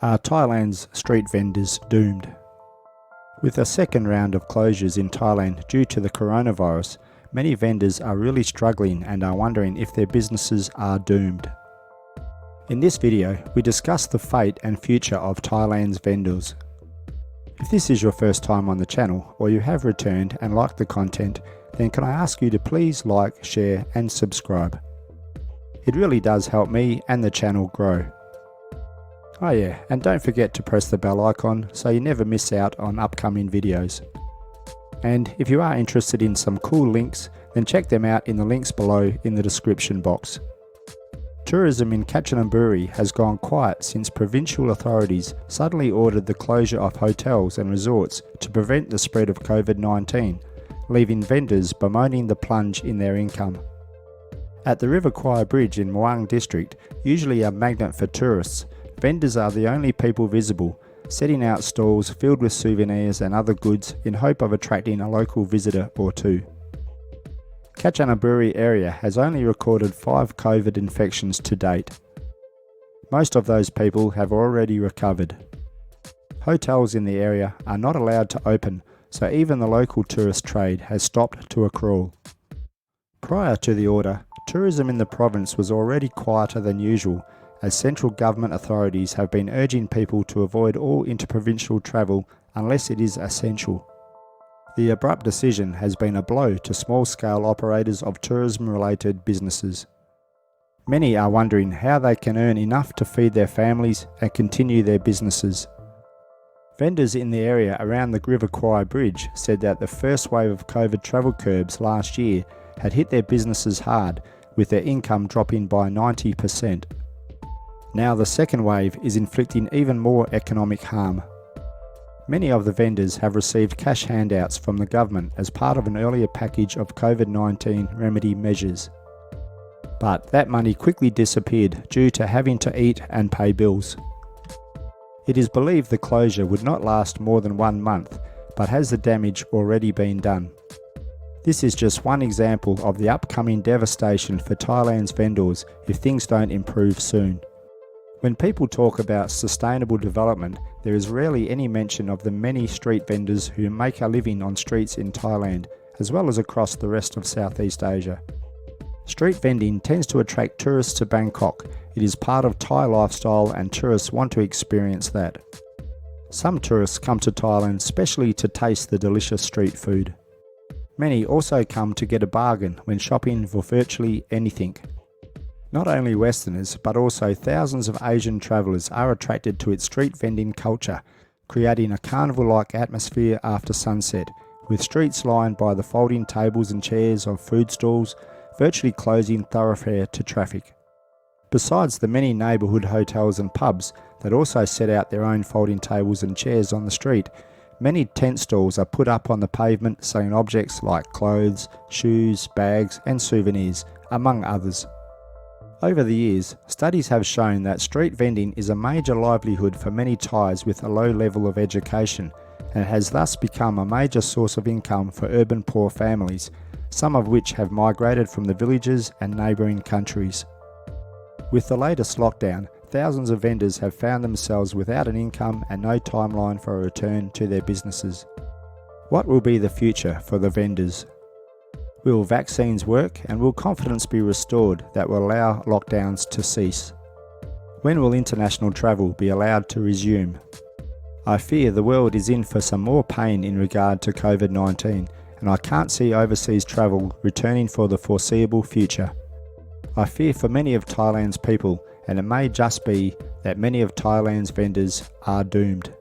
Are Thailand's street vendors doomed? With a second round of closures in Thailand due to the coronavirus, many vendors are really struggling and are wondering if their businesses are doomed. In this video, we discuss the fate and future of Thailand's vendors. If this is your first time on the channel, or you have returned and liked the content, then can I ask you to please like, share and subscribe. It really does help me and the channel grow. Oh yeah, and don't forget to press the bell icon so you never miss out on upcoming videos. And if you are interested in some cool links, then check them out in the links below in the description box. Tourism in Kanchanaburi has gone quiet since provincial authorities suddenly ordered the closure of hotels and resorts to prevent the spread of COVID-19, leaving vendors bemoaning the plunge in their income. At the River Kwai bridge in Muang district, usually a magnet for tourists, vendors are the only people visible, setting out stalls filled with souvenirs and other goods in hope of attracting a local visitor or two. Kanchanaburi area has only recorded 5 COVID infections to date. Most of those people have already recovered. Hotels in the area are not allowed to open, so even the local tourist trade has stopped to a crawl. Prior to the order, tourism in the province was already quieter than usual, as central government authorities have been urging people to avoid all interprovincial travel unless it is essential. The abrupt decision has been a blow to small-scale operators of tourism-related businesses. Many are wondering how they can earn enough to feed their families and continue their businesses. Vendors in the area around the River Kwai bridge said that the first wave of COVID travel curbs last year had hit their businesses hard, with their income dropping by 90%. Now the second wave is inflicting even more economic harm. Many of the vendors have received cash handouts from the government as part of an earlier package of COVID-19 remedy measures. But that money quickly disappeared due to having to eat and pay bills. It is believed the closure would not last more than 1 month, but has the damage already been done? This is just one example of the upcoming devastation for Thailand's vendors if things don't improve soon. When people talk about sustainable development, there is rarely any mention of the many street vendors who make a living on streets in Thailand, as well as across the rest of Southeast Asia. Street vending tends to attract tourists to Bangkok. It is part of Thai lifestyle and tourists want to experience that. Some tourists come to Thailand specially to taste the delicious street food. Many also come to get a bargain when shopping for virtually anything. Not only Westerners, but also thousands of Asian travellers are attracted to its street vending culture, creating a carnival-like atmosphere after sunset, with streets lined by the folding tables and chairs of food stalls, virtually closing thoroughfare to traffic. Besides the many neighbourhood hotels and pubs that also set out their own folding tables and chairs on the street, many tent stalls are put up on the pavement selling objects like clothes, shoes, bags and souvenirs, among others. Over the years, studies have shown that street vending is a major livelihood for many Thais with a low level of education, and has thus become a major source of income for urban poor families, some of which have migrated from the villages and neighbouring countries. With the latest lockdown, thousands of vendors have found themselves without an income and no timeline for a return to their businesses. What will be the future for the vendors? Will vaccines work, and will confidence be restored that will allow lockdowns to cease? When will international travel be allowed to resume? I fear the world is in for some more pain in regard to COVID-19, and I can't see overseas travel returning for the foreseeable future. I fear for many of Thailand's people, and it may just be that many of Thailand's vendors are doomed.